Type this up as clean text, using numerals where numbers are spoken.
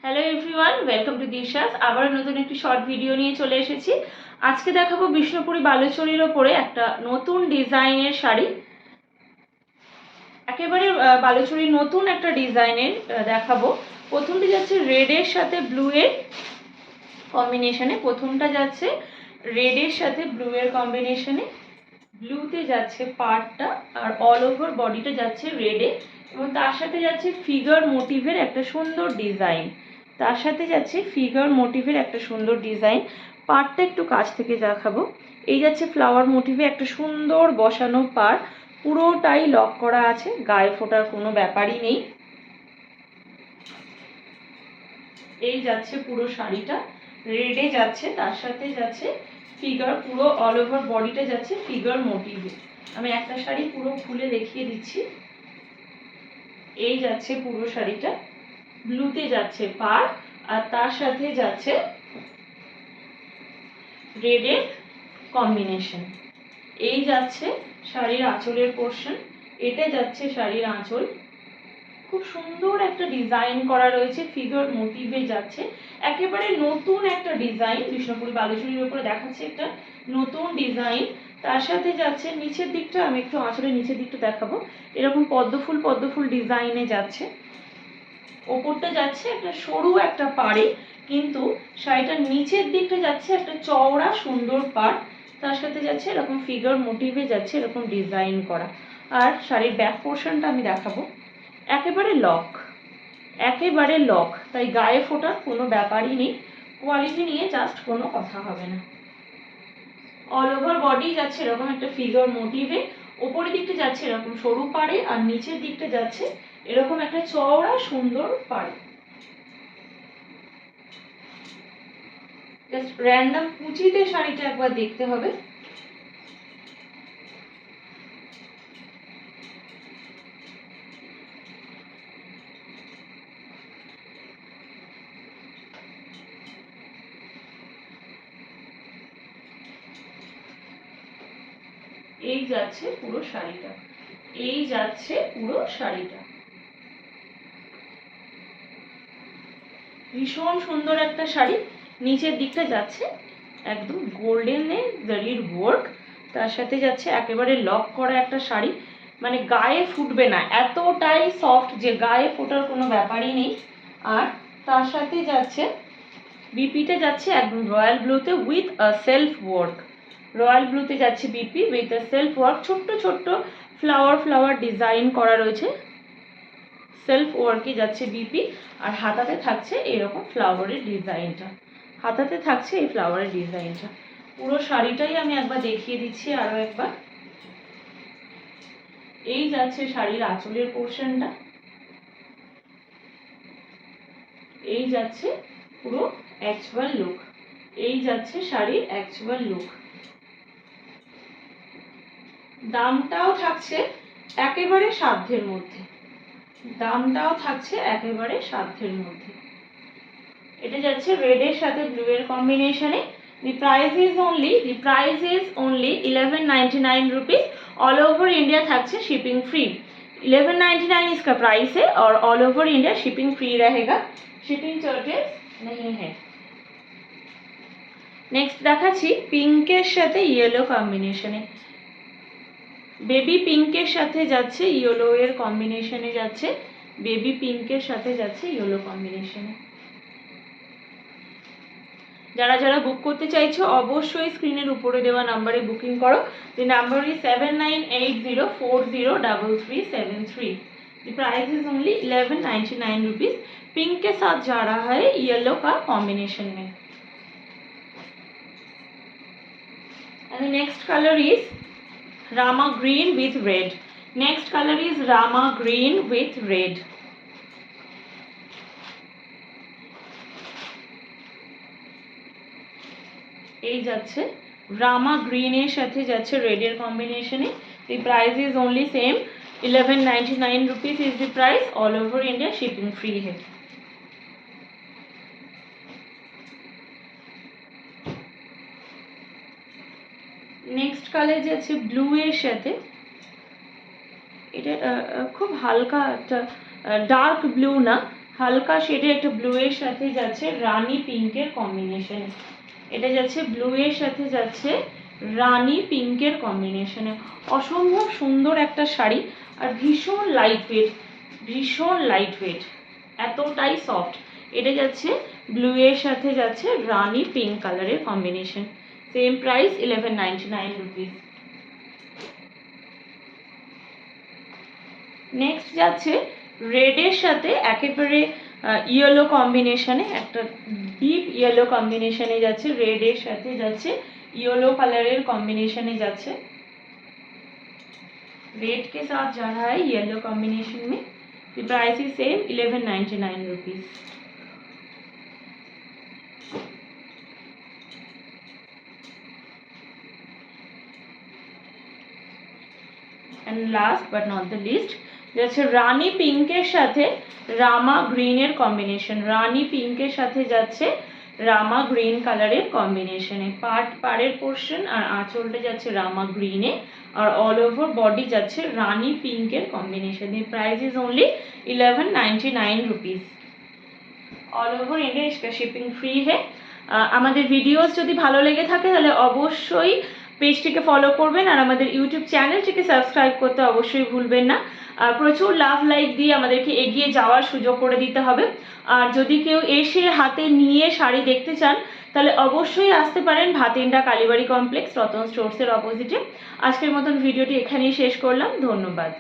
Hello everyone, welcome to দিশাস। আবার নতুন একটি শর্ট ভিডিও নিয়ে চলে এসেছি। আজকে দেখাবো বিষ্ণুপুরি বালুচরীর ওপরে একটা নতুন ডিজাইনের শাড়ি। একেবারে বালুচরীর নতুন একটা ডিজাইনের দেখাবো। প্রথমটি যাচ্ছে রেডের সাথে ব্লু এর কম্বিনেশনে। প্রথমটা যাচ্ছে রেডের সাথে ব্লু এর কম্বিনেশনে। ব্লুতে যাচ্ছে পার্টটা আর অল ওভার বডিটা যাচ্ছে রেডে, এবং তার সাথে যাচ্ছে ফিগার মোটিভের একটা সুন্দর ডিজাইন। তার সাথে যাচ্ছে ফিগার মোটিভের একটা সুন্দর ডিজাইন। পার্টটা একটু কাছ থেকে দেখাবো। এই যাচ্ছে ফ্লাওয়ার মোটিভে একটা সুন্দর বসানো পাড়, পুরোটাই লক করা আছে, গায়ে ফোটার কোনো ব্যাপারই নেই। এই যাচ্ছে পুরো শাড়িটা রেডে যাচ্ছে, তার সাথে যাচ্ছে ফিগার, পুরো অল ওভার বডিটা যাচ্ছে ফিগার মোটিভে। আমি একটা শাড়ি পুরো খুলে দেখিয়ে দিচ্ছি। এই যাচ্ছে পুরো শাড়িটা, ব্লুতে যাচ্ছে পাড় আর তার সাথে যাচ্ছে রেডের কম্বিনেশন। এই যাচ্ছে শাড়ির আঁচলের পোর্শন, এটা যাচ্ছে শাড়ির আঁচল। খুব সুন্দর একটা ডিজাইন করা রয়েছে, ফিগার মোটিভে যাচ্ছে। একেবারে নতুন একটা ডিজাইন, বিষ্ণুপুরি বালুচরীর উপরে দেখাচ্ছে একটা নতুন ডিজাইন। তার সাথে যাচ্ছে নিচের দিকটা, আমি একটু আঁচলের নিচের দিকটা দেখাবো। এরকম পদ্মফুল পদ্মফুল ডিজাইনে যাচ্ছে। ওপরটা যাচ্ছে একটা সরু একটা পাড়ে, কিন্তু শাড়িটার নিচের দিকটা যাচ্ছে একটা চওড়া সুন্দর পাড়। তার সাথে যাচ্ছে এরকম ফিগার মোটিভে যাচ্ছে এরকম ডিজাইন করা। আর শাড়ির ব্যাক পোর্শনটা আমি দেখাবো। একেবারে লক, একেবারে লক, তাই গায়ে ফোটার কোনো ব্যাপারই নেই। কোয়ালিটি নিয়ে জাস্ট কোনো কথা হবে না। অল ওভার বডি যাচ্ছে এরকম একটা ফিগার মোটিভে, ওপরের দিকটা যাচ্ছে এরকম সরু পাড়ে আর নিচের দিকটা যাচ্ছে এরকম একটা চওড়া সুন্দর পাড়ে। জাস্ট র্যান্ডম কুচিতে শাড়িটা একবার দেখতে হবে। এই যাচ্ছে পুরো শাড়িটা, এই যাচ্ছে পুরো শাড়িটা। ভীষণ সুন্দর একটা শাড়ি। নিচের দিকটা যাচ্ছে একদম গোল্ডেনে জারির ওয়ার্ক, তার সাথে যাচ্ছে একেবারে লক করা একটা শাড়ি, মানে গায়ে ফুটবে না, এতটাই সফট যে গায়ে ফোটার কোনো ব্যাপারই নেই। আর তার সাথে যাচ্ছে বিপিটা যাচ্ছে একদম রয়্যাল ব্লুতে with a self work. Royal ব্লুতে যাচ্ছে BP with a self work, ছোট্ট ছোট্ট ফ্লাওয়ার ফ্লাওয়ার ডিজাইন করা রয়েছে। সেলফ ওয়ার্কে যাচ্ছে বিপি, আর হাতাতে থাকছে এরকম ফ্লাওয়ারের ডিজাইনটা, হাতাতে থাকছে এই ফ্লাওয়ারের ডিজাইনটা। পুরো শাড়িটাই আমি একবার দেখিয়ে দিচ্ছি আরো একবার। এই যাচ্ছে শাড়ির আঁচলের পোর্শনটা, এই যাচ্ছে পুরো অ্যাকচুয়াল লুক, এই যাচ্ছে শাড়ির অ্যাকচুয়াল লুক। দামটাও থাকছে একেবারে সাধ্যের মধ্যে, দামটাও থাকছে একেবারে সাধ্যের মধ্যে। এটা যাচ্ছে রেডের সাথে ব্লু এর কম্বিনেশনে। The price is only 1199 rupees. All over India থাকছে shipping free. 1199 इसका प्राइस है और all over India shipping free रहेगा, शिपिंग चार्जेस नहीं है। नेक्स्ट দেখাচ্ছি পিঙ্কের সাথে ইয়েলো কম্বিনেশনে। বেবি পিঙ্কের সাথে যাচ্ছে ইয়েলো এর কম্বিনেশনে, যাচ্ছে বেবি পিঙ্কের সাথে যাচ্ছে ইয়েলো কম্বিনেশনে। যারা যারা বুক করতে চাইছো অবশ্যই স্ক্রিনের উপরে দেওয়া নাম্বারে বুকিং করো। The number is 7980403373। The price is only 1199 rupees। Pink के साथ जा रहा है येलो का कॉम्बिनेशन में। And the next color is Rama green with red। Next color is Rama green with red। এই যাচ্ছে রামা গ্রিনের সাথে যাচ্ছে রেডের কম্বিনেশনে। The price is only same 1199 rupees is the price, all over India shipping free है। Next colour যাচ্ছে blue এর সাথে, এটা খুব হালকা একটা ডার্ক ব্লু না, হালকা শেডে একটা ব্লু এর সাথে যাচ্ছে রানী পিঙ্কের কম্বিনেশনে, এটা যাচ্ছে ব্লু এর সাথে যাচ্ছে রানী পিঙ্কের কম্বিনেশনে। অসম্ভব সুন্দর একটা শাড়ি, আর ভীষণ লাইট ওয়েট, ভীষণ লাইট ওয়েট, এতটাই সফট। এটা যাচ্ছে ব্লু এর সাথে যাচ্ছে রানী পিঙ্ক কালারের combination. Same price 1199 rupees. Next যাচ্ছে রেডের সাথে একেবারে ইয়েলো কম্বিনেশনে, একটা ডিপ ইয়েলো কম্বিনেশনে যাচ্ছে, রেডের সাথে যাচ্ছে येलो कलर कॉम्बिनेशन जाच्छे, रेड के साथ जा रहा है येलो कॉम्बिनेशन में। Price is same 1199 rupees. And last but not the list যাচ্ছে রানী পিঙ্কের সাথে রামা গ্রিনের কম্বিনেশন, রানী পিঙ্কের সাথে যাচ্ছে রামা গ্রিন কালারের কম্বিনেশনে। পাড়ের পোর্শন আর আঁচলটা যাচ্ছে রামা গ্রিনে, और ऑल ओवर बॉडी যাচ্ছে রানী পিঙ্কের কম্বিনেশনে। Price is only 1199 rupees. All over India इसका शिपिंग फ्री है। আমাদের ভিডিওস যদি ভালো লেগে থাকে তাহলে অবশ্যই পেজটিকে ফলো করবেন, আর আমাদের ইউটিউব চ্যানেলটিকে সাবস্ক্রাইব করতে অবশ্যই ভুলবেন না। প্রচুর লাভ লাইক দিয়ে আমাদেরকে এগিয়ে যাওয়ার সুযোগ করে দিতে হবে। আর যদি কেউ এসে হাতে নিয়ে শাড়ি দেখতে চান তাহলে অবশ্যই আসতে পারেন ভাতিন্ডা কালীবাড়ি কমপ্লেক্স, রতন স্টোর্সের অপোজিটে। আজকের মতন ভিডিওটি এখানেই শেষ করলাম, ধন্যবাদ।